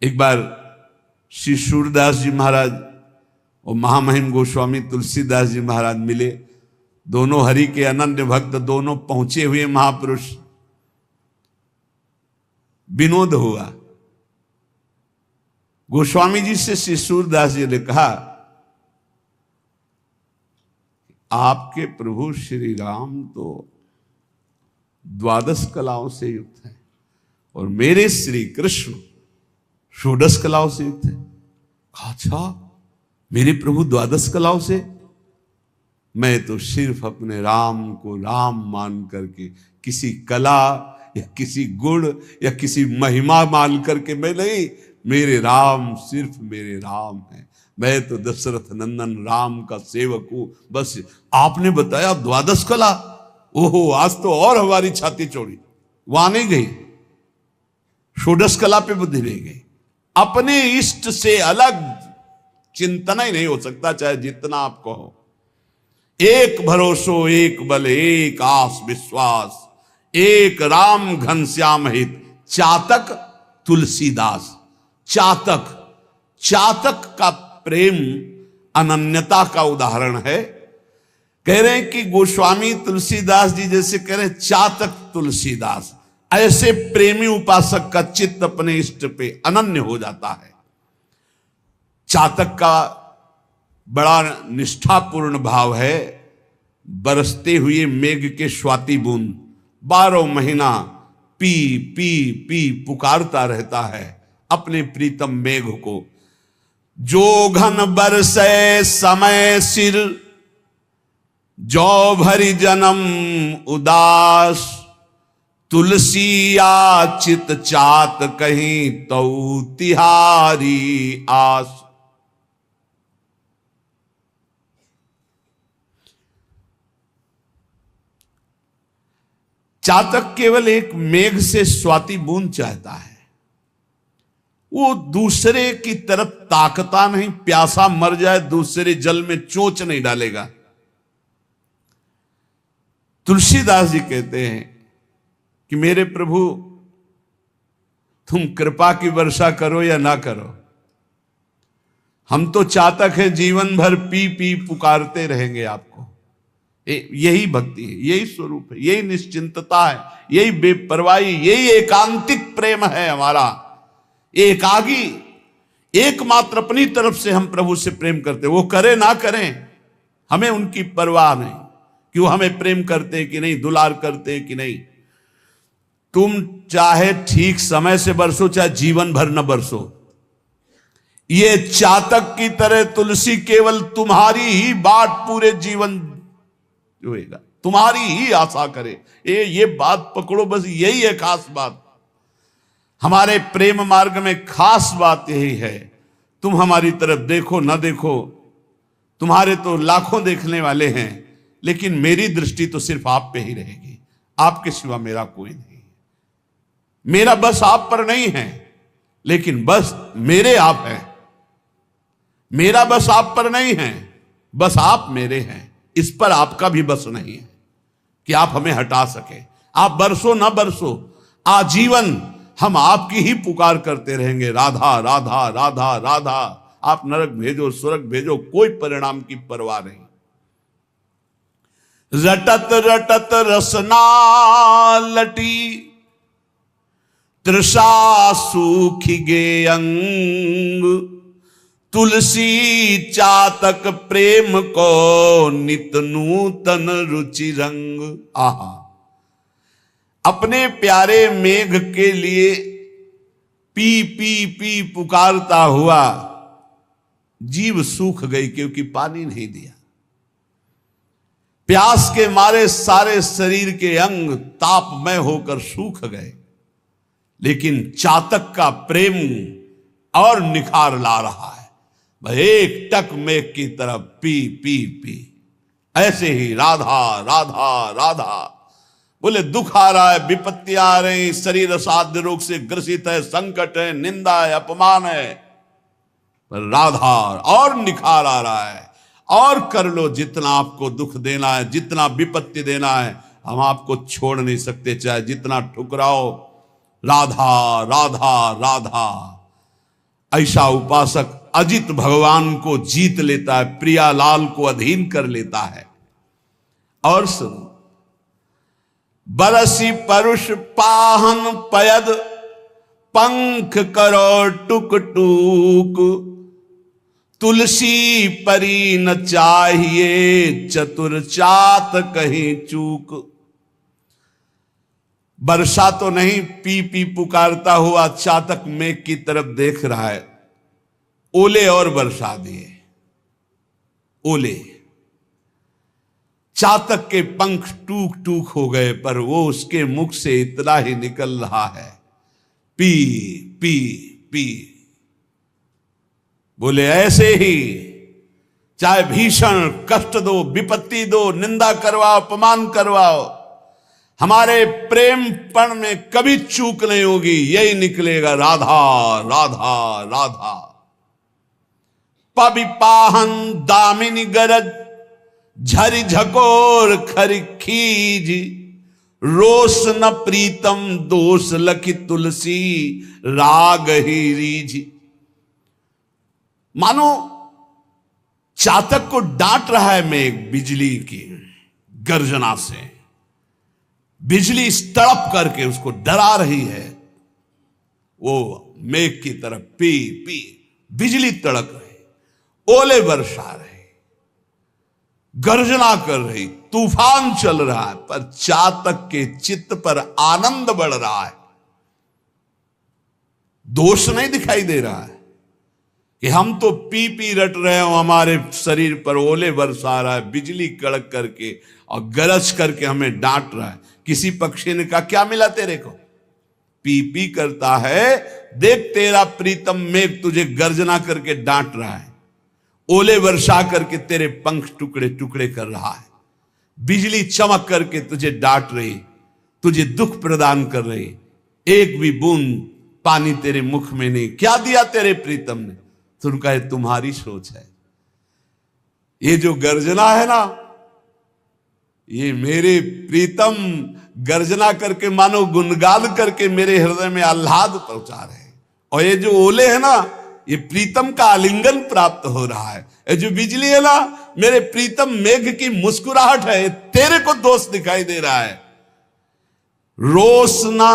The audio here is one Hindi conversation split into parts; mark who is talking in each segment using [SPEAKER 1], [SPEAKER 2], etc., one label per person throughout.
[SPEAKER 1] एक बार श्री सूरदास जी महाराज और महामहिम गोस्वामी तुलसीदास जी महाराज मिले। दोनों हरि के अनन्य भक्त, दोनों पहुंचे हुए महापुरुष। विनोद हुआ। गोस्वामी जी से श्री सूरदास जी ने कहा, आपके प्रभु श्री राम तो द्वादश कलाओं से युक्त है और मेरे श्री कृष्ण षोडश कलाओं से युक्त है। अच्छा, मेरे प्रभु द्वादश कलाओं से? मैं तो सिर्फ अपने राम को राम मान करके, किसी कला या किसी गुण या किसी महिमा मान करके मैं नहीं, मेरे राम सिर्फ मेरे राम है। मैं तो दशरथ नंदन राम का सेवक हूं। बस आपने बताया द्वादश कला, ओहो, आज तो और हमारी छाती चौड़ी। वहां नहीं गई, षोडश कला पे बुद्धि नहीं गई। अपने इष्ट से अलग चिंतन ही नहीं हो सकता, चाहे जितना आप कहो। एक भरोसो, एक बल, एक आस विश्वास, एक राम घनश्याम हित, चातक तुलसीदास। चातक, चातक का प्रेम अनन्यता का उदाहरण है। कह रहे हैं कि गोस्वामी तुलसीदास जी जैसे कह रहे हैं चातक तुलसीदास, ऐसे प्रेमी उपासक का चित्त अपने इष्ट पे अनन्य हो जाता है। चातक का बड़ा निष्ठापूर्ण भाव है। बरसते हुए मेघ के स्वाति बूंद 12 महीना पी पी पी पुकारता रहता है अपने प्रीतम मेघ को। जो घन बरसे समय सिर, जो भरी जन्म उदास, तुलसी आचित चात कहीं तऊ तिहारी आस। चातक केवल एक मेघ से स्वाति बूंद चाहता है, वो दूसरे की तरफ ताकता नहीं। प्यासा मर जाए दूसरे जल में चोंच नहीं डालेगा। तुलसीदास जी कहते हैं कि मेरे प्रभु, तुम कृपा की वर्षा करो या ना करो, हम तो चातक हैं, जीवन भर पी पी पुकारते रहेंगे आपको। यही भक्ति है, यही स्वरूप है, यही निश्चिंतता है, यही बेपरवाही, यही एकांतिक प्रेम है हमारा। एकागी, एकमात्र अपनी तरफ से हम प्रभु से प्रेम करते, वो करे ना करें, हमें उनकी परवाह नहीं कि वो हमें प्रेम करते कि नहीं, दुलार करते कि नहीं। तुम चाहे ठीक समय से बरसो, चाहे जीवन भर न बरसो, ये चातक की तरह तुलसी केवल तुम्हारी ही बाट पूरे जीवन जोएगा, तुम्हारी ही आशा करे। ये बात पकड़ो, बस यही है खास बात। हमारे प्रेम मार्ग में खास बात यही है। तुम हमारी तरफ देखो ना देखो, तुम्हारे तो लाखों देखने वाले हैं, लेकिन मेरी दृष्टि तो सिर्फ आप पे ही रहेगी। आपके सिवा मेरा कोई नहीं। मेरा बस आप पर नहीं है, लेकिन बस मेरे आप हैं। मेरा बस आप पर नहीं है, बस आप मेरे हैं। इस पर आपका भी बस नहीं है कि आप हमें हटा सके। आप बरसो ना बरसो, आजीवन हम आपकी ही पुकार करते रहेंगे, राधा राधा राधा राधा। आप नरक भेजो, स्वर्ग भेजो, कोई परिणाम की परवाह नहीं। रटत रटत रसना लटी, तृषा सूखी गे अंग, तुलसी चातक प्रेम को नित नूतन रुचि रंग। आहा, अपने प्यारे मेघ के लिए पी पी पी पुकारता हुआ जीव सूख गई, क्योंकि पानी नहीं दिया। प्यास के मारे सारे शरीर के अंग तापमय होकर सूख गए, लेकिन चातक का प्रेम और निखार ला रहा है। भाई एक टक मेघ की तरफ पी पी पी। ऐसे ही राधा राधा राधा। बोले दुख आ रहा है, विपत्ति आ रही, शरीर असाध्य रोग से ग्रसित है, संकट है, निंदा है, अपमान है, पर राधा और निखार आ रहा है। और कर लो जितना आपको दुख देना है, जितना विपत्ति देना है, हम आपको छोड़ नहीं सकते, चाहे जितना ठुकराओ। राधा राधा राधा। ऐसा उपासक अजित भगवान को जीत लेता है, प्रियालाल को अधीन कर लेता है। और सुनो, बरसी परुष पाहन पयद पंख करो टुक टूक, तुलसी परी न चाहिए चतुर चात कहीं चूक। वर्षा तो नहीं, पी पी पुकारता हुआ चातक मेघ की तरफ देख रहा है। ओले और बरसा दिए, ओले। चातक के पंख टूक टूक हो गए, पर वो उसके मुख से इतना ही निकल रहा है, पी पी पी। बोले ऐसे ही चाहे भीषण कष्ट दो, विपत्ति दो, निंदा करवाओ, अपमान करवाओ, हमारे प्रेमपण में कभी चूक नहीं होगी, यही निकलेगा, राधा राधा राधा। पबिपाहन दामिनी गरज झरि झकोर खरि खीज, रोष न प्रीतम दोष लखी तुलसी राग ही रीझ। मानो चातक को डांट रहा है मेघ बिजली की गर्जना से, बिजली तड़प करके उसको डरा रही है। वो मेघ की तरफ पी पी, बिजली तड़क रही, ओले बरसा रहे, गर्जना कर रही, तूफान चल रहा है, पर चातक के चित्त पर आनंद बढ़ रहा है। दोष नहीं दिखाई दे रहा है कि हम तो पी पी रट रहे हो, हमारे शरीर पर ओले बरसा रहा है, बिजली कड़क करके और गरज करके हमें डांट रहा है। किसी पक्षी ने कहा क्या मिला तेरे को, पी पी करता है, देख तेरा प्रीतम मेघ तुझे गर्जना करके डांट रहा है, ओले वर्षा करके तेरे पंख टुकड़े टुकड़े कर रहा है, बिजली चमक करके तुझे डांट रही, तुझे दुख प्रदान कर रही, एक भी बूंद पानी तेरे मुख में नहीं। क्या दिया तेरे प्रीतम ने? तो उनका ये तुम्हारी सोच है। ये जो गर्जना है ना, ये मेरे प्रीतम गर्जना करके मानो गुनगान करके मेरे हृदय में आह्लाद पहुंचा रहे हैं। और ये जो ओले है ना, ये प्रीतम का आलिंगन प्राप्त हो रहा है। ये जो बिजली है ना, मेरे प्रीतम मेघ की मुस्कुराहट है, तेरे को दोष दिखाई दे रहा है। रोष ना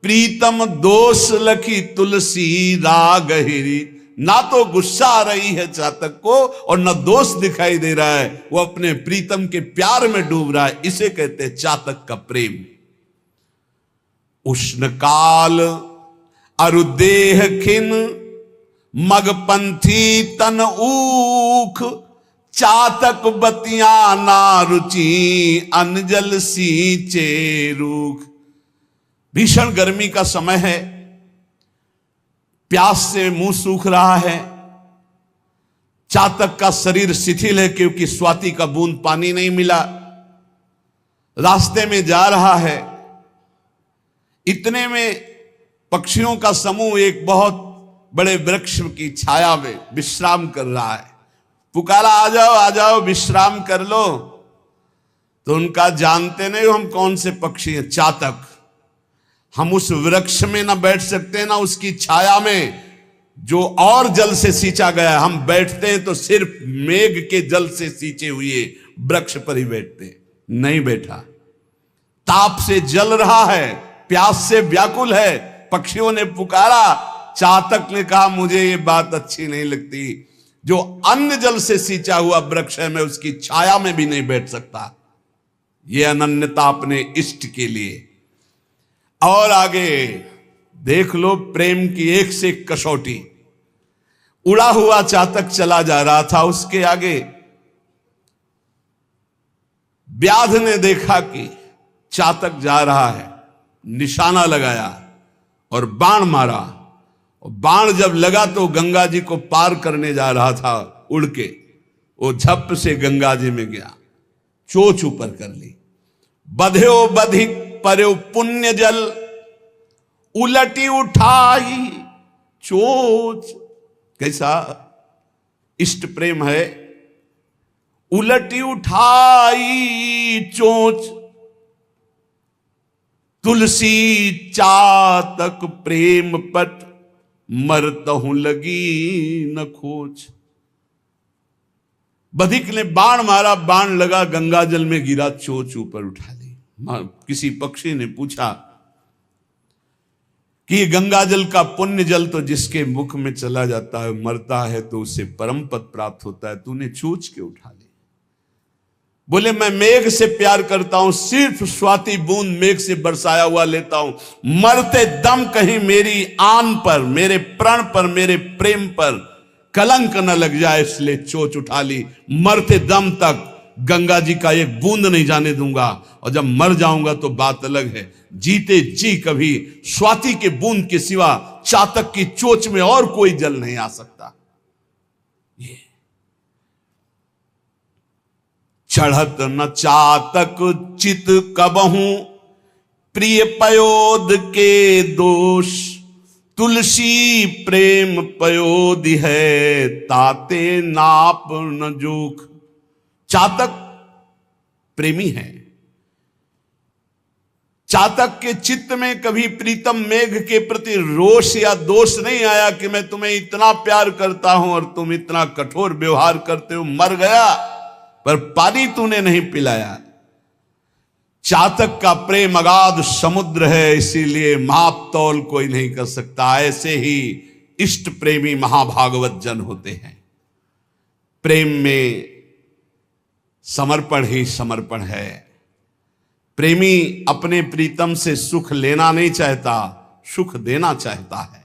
[SPEAKER 1] प्रीतम दोष लखी तुलसी राग हिरी। ना तो गुस्सा आ रही है चातक को और न दोष दिखाई दे रहा है, वो अपने प्रीतम के प्यार में डूब रहा है। इसे कहते हैं चातक का प्रेम। उष्ण काल अरुदेह खिन मगपंथी तन ऊख, चातक बतिया ना रुचि अनजल सींचे रूख। भीषण गर्मी का समय है, प्यास से मुंह सूख रहा है, चातक का शरीर शिथिल है क्योंकि स्वाति का बूंद पानी नहीं मिला, रास्ते में जा रहा है। इतने में पक्षियों का समूह एक बहुत बड़े वृक्ष की छाया में विश्राम कर रहा है। पुकारा आ जाओ आ जाओ, विश्राम कर लो। तो उनका जानते नहीं हो हम कौन से पक्षी हैं, चातक। हम उस वृक्ष में ना बैठ सकते ना उसकी छाया में जो और जल से सींचा गया है। हम बैठते हैं तो सिर्फ मेघ के जल से सींचे हुए वृक्ष पर ही बैठते, नहीं बैठा। ताप से जल रहा है, प्यास से व्याकुल है। पक्षियों ने पुकारा, चातक ने कहा मुझे ये बात अच्छी नहीं लगती, जो अन्य जल से सींचा हुआ वृक्ष है मैं उसकी छाया में भी नहीं बैठ सकता। ये अनन्यता अपने इष्ट के लिए। और आगे देख लो प्रेम की एक से एक कसौटी। उड़ा हुआ चातक चला जा रहा था, उसके आगे व्याध ने देखा कि चातक जा रहा है, निशाना लगाया और बाण मारा। और बाण जब लगा तो गंगा जी को पार करने जा रहा था उड़ के, वो झप से गंगा जी में गया, चोच ऊपर कर ली। बध्यो बधिक पर्यो पुण्य जल, उलटी उठाई चोच। कैसा इष्ट प्रेम है। उलटी उठाई चोच, तुलसी चातक प्रेम पट मरतहु लगी न खोज। बधिक ने बाण मारा, बाण लगा गंगा जल में गिरा, चोच ऊपर उठा ली। किसी पक्षी ने पूछा कि ये गंगा जल का पुण्य जल तो जिसके मुख में चला जाता है, मरता है तो उसे परम पद प्राप्त होता है, तूने चोच के उठा ली। बोले मैं मेघ से प्यार करता हूं, सिर्फ स्वाति बूंद मेघ से बरसाया हुआ लेता हूं, मरते दम कहीं मेरी आन पर, मेरे प्रण पर, मेरे प्रेम पर कलंक न लग जाए, इसलिए चोच उठा ली। मरते दम तक गंगा जी का एक बूंद नहीं जाने दूंगा, और जब मर जाऊंगा तो बात अलग है। जीते जी कभी स्वाति के बूंद के सिवा चातक की चोच में और कोई जल नहीं आ सकता। ये चढ़त न चातक चित कबहू, प्रिय पयोद के दोष, तुलसी प्रेम पयोदि है, ताते नाप न जोख। चातक प्रेमी है, चातक के चित्त में कभी प्रीतम मेघ के प्रति रोष या दोष नहीं आया कि मैं तुम्हें इतना प्यार करता हूं और तुम इतना कठोर व्यवहार करते हो। मर गया पर पानी तूने नहीं पिलाया। चातक का प्रेम अगाध समुद्र है, इसीलिए माप तौल कोई नहीं कर सकता। ऐसे ही इष्ट प्रेमी महाभागवत जन होते हैं। प्रेम में समर्पण ही समर्पण है। प्रेमी अपने प्रीतम से सुख लेना नहीं चाहता, सुख देना चाहता है।